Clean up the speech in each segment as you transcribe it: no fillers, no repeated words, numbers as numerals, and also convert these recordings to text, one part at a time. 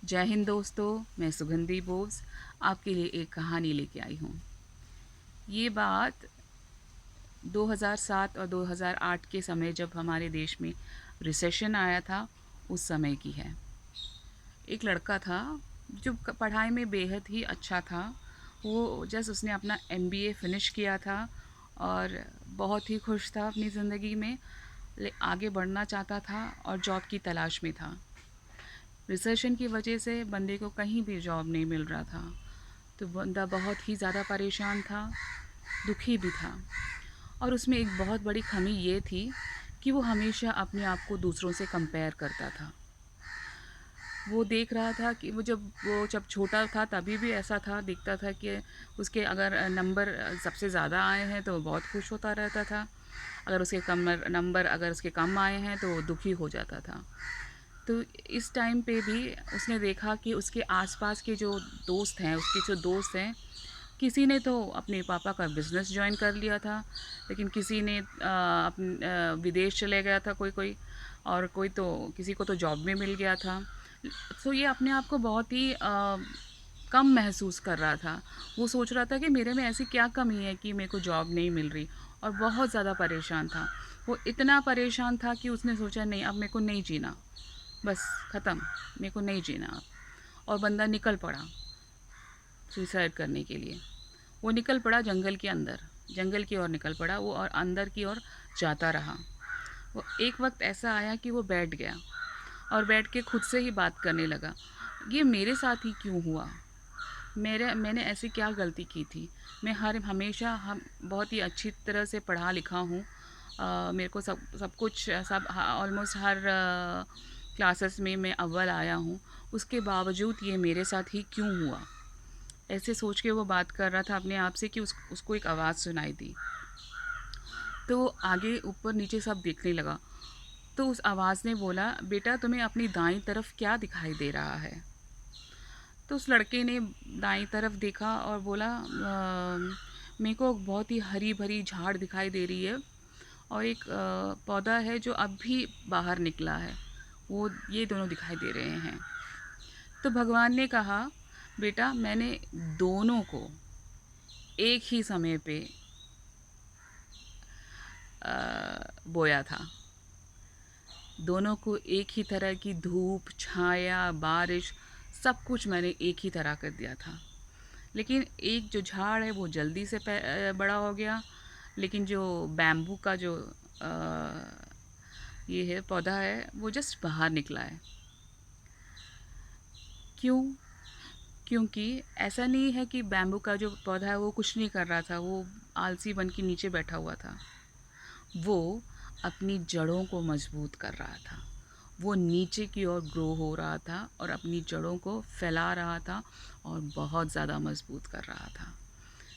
जय हिंद दोस्तों, मैं सुगंधी बोस आपके लिए एक कहानी लेके आई हूँ। ये बात 2007 और 2008 के समय जब हमारे देश में रिसेशन आया था, उस समय की है। एक लड़का था जो पढ़ाई में बेहद ही अच्छा था। वो जस्ट उसने अपना एमबीए फिनिश किया था और बहुत ही खुश था अपनी ज़िंदगी में। आगे बढ़ना चाहता था और जॉब की तलाश में था। रिसेशन की वजह से बंदे को कहीं भी जॉब नहीं मिल रहा था, तो बंदा बहुत ही ज़्यादा परेशान था, दुखी भी था। और उसमें एक बहुत बड़ी कमी ये थी कि वो हमेशा अपने आप को दूसरों से कंपेयर करता था। वो देख रहा था कि वो जब छोटा था तभी भी ऐसा था, दिखता था कि उसके अगर नंबर सबसे ज़्यादा आए हैं तो वो बहुत खुश होता रहता था। अगर उसके कम नंबर अगर उसके कम आए हैं तो वो दुखी हो जाता था। तो इस टाइम पे भी उसने देखा कि उसके आसपास के जो दोस्त हैं, उसके जो दोस्त हैं, किसी ने तो अपने पापा का बिज़नेस जॉइन कर लिया था, लेकिन किसी ने विदेश चले गया था कोई और कोई तो किसी को तो जॉब में मिल गया था। सो ये अपने आप को बहुत ही कम महसूस कर रहा था। वो सोच रहा था कि मेरे में ऐसी क्या कमी है कि मेरे को जॉब नहीं मिल रही, और बहुत ज़्यादा परेशान था। वो इतना परेशान था कि उसने सोचा नहीं, अब मेरे को नहीं जीना, बस ख़त्म, मेरे को नहीं जीना अब। और बंदा निकल पड़ा सुसाइड करने के लिए। वो निकल पड़ा जंगल के अंदर, जंगल की ओर निकल पड़ा वो, और अंदर की ओर जाता रहा। वो एक वक्त ऐसा आया कि वो बैठ गया और बैठ के खुद से ही बात करने लगा, ये मेरे साथ ही क्यों हुआ, मैंने ऐसी क्या गलती की थी। मैं हमेशा हम बहुत ही अच्छी तरह से पढ़ा लिखा हूँ। मेरे को सब सब कुछ सब ऑलमोस्ट हर क्लासेस में मैं अव्वल आया हूँ, उसके बावजूद ये मेरे साथ ही क्यों हुआ। ऐसे सोच के वो बात कर रहा था अपने आप से कि उसको एक आवाज़ सुनाई दी। तो वो आगे ऊपर नीचे सब देखने लगा। तो उस आवाज़ ने बोला, बेटा तुम्हें अपनी दाईं तरफ क्या दिखाई दे रहा है। तो उस लड़के ने दाईं तरफ देखा और बोला, मेरे को बहुत ही हरी भरी झाड़ दिखाई दे रही है, और एक पौधा है जो अब भी बाहर निकला है, वो ये दोनों दिखाई दे रहे हैं। तो भगवान ने कहा, बेटा मैंने दोनों को एक ही समय पे बोया था। दोनों को एक ही तरह की धूप, छाया, बारिश, सब कुछ मैंने एक ही तरह कर दिया था। लेकिन एक जो झाड़ है वो जल्दी से बड़ा हो गया, लेकिन जो बैम्बू का जो ये है पौधा है, वो जस्ट बाहर निकला है। क्यों? क्योंकि ऐसा नहीं है कि बैम्बू का जो पौधा है वो कुछ नहीं कर रहा था, वो आलसी बन के नीचे बैठा हुआ था। वो अपनी जड़ों को मजबूत कर रहा था। वो नीचे की ओर ग्रो हो रहा था और अपनी जड़ों को फैला रहा था और बहुत ज़्यादा मजबूत कर रहा था।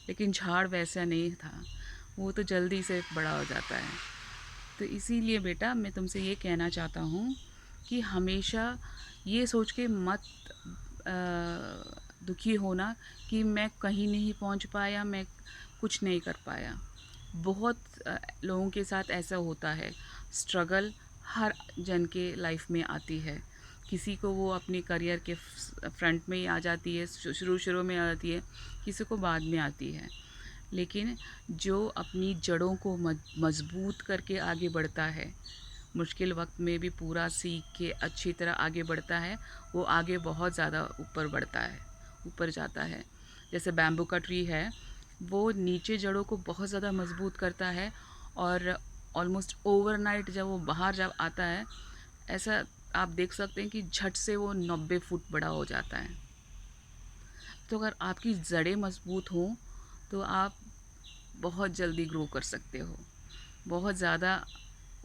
लेकिन झाड़ वैसा नहीं था, वो तो जल्दी से बड़ा हो जाता है। तो इसीलिए बेटा मैं तुमसे ये कहना चाहता हूँ कि हमेशा ये सोच के मत दुखी होना कि मैं कहीं नहीं पहुँच पाया, मैं कुछ नहीं कर पाया। बहुत लोगों के साथ ऐसा होता है। स्ट्रगल हर जन के लाइफ में आती है। किसी को वो अपने करियर के फ्रंट में ही आ जाती है, शुरू शुरू में आ जाती है, किसी को बाद में आती है। लेकिन जो अपनी जड़ों को मजबूत करके आगे बढ़ता है, मुश्किल वक्त में भी पूरा सीख के अच्छी तरह आगे बढ़ता है, वो आगे बहुत ज़्यादा ऊपर बढ़ता है, ऊपर जाता है। जैसे बैम्बू का ट्री है, वो नीचे जड़ों को बहुत ज़्यादा मजबूत करता है, और ऑलमोस्ट ओवरनाइट जब वो बाहर जब आता है, ऐसा आप देख सकते हैं कि झट से वो 90 फुट बड़ा हो जाता है। तो अगर आपकी जड़ें मजबूत हों तो आप बहुत जल्दी ग्रो कर सकते हो, बहुत ज़्यादा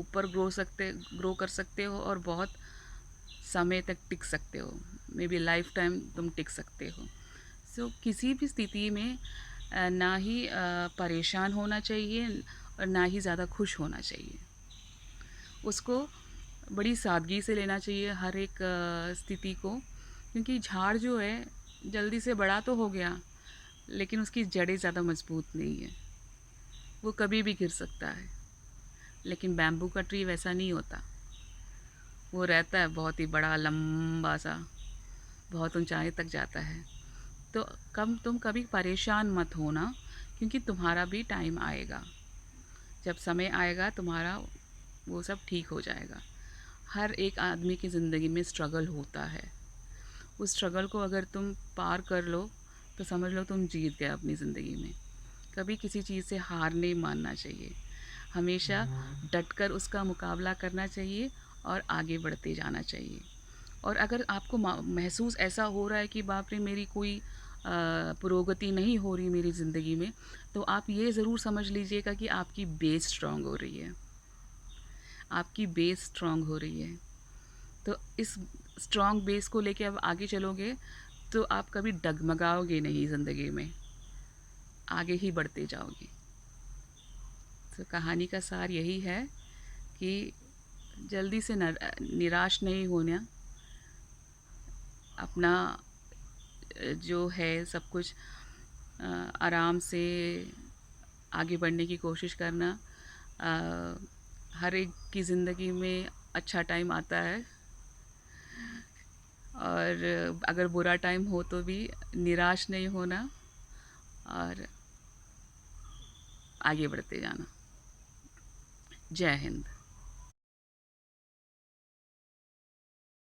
ऊपर ग्रो कर सकते हो, और बहुत समय तक टिक सकते हो। मे बी लाइफ टाइम तुम टिक सकते हो। सो किसी भी स्थिति में ना ही परेशान होना चाहिए और ना ही ज़्यादा खुश होना चाहिए। उसको बड़ी सादगी से लेना चाहिए हर एक स्थिति को, क्योंकि झाड़ जो है जल्दी से बड़ा तो हो गया, लेकिन उसकी जड़ें ज़्यादा मजबूत नहीं है, वो कभी भी गिर सकता है। लेकिन बैम्बू का ट्री वैसा नहीं होता, वो रहता है बहुत ही बड़ा लंबा सा, बहुत ऊंचाई तक जाता है। तो कम तुम कभी परेशान मत होना, क्योंकि तुम्हारा भी टाइम आएगा। जब समय आएगा तुम्हारा, वो सब ठीक हो जाएगा। हर एक आदमी की ज़िंदगी में स्ट्रगल होता है। उस स्ट्रगल को अगर तुम पार कर लो तो समझ लो तुम जीत गए अपनी ज़िंदगी में। कभी किसी चीज़ से हार नहीं मानना चाहिए, हमेशा डटकर उसका मुकाबला करना चाहिए और आगे बढ़ते जाना चाहिए। और अगर आपको महसूस ऐसा हो रहा है कि बाप रे मेरी कोई पुरोगति नहीं हो रही मेरी ज़िंदगी में, तो आप ये ज़रूर समझ लीजिएगा कि आपकी बेस स्ट्रॉन्ग हो रही है, आपकी बेस स्ट्रॉन्ग हो रही है। तो इस स्ट्रॉन्ग बेस को लेके अब आगे चलोगे तो आप कभी डगमगाओगे नहीं ज़िंदगी में, आगे ही बढ़ते जाओगे। तो कहानी का सार यही है कि जल्दी से निराश नहीं होना, अपना जो है सब कुछ आराम से आगे बढ़ने की कोशिश करना। हर एक की ज़िंदगी में अच्छा टाइम आता है, और अगर बुरा टाइम हो तो भी निराश नहीं होना और आगे बढ़ते जाना। जय हिंद।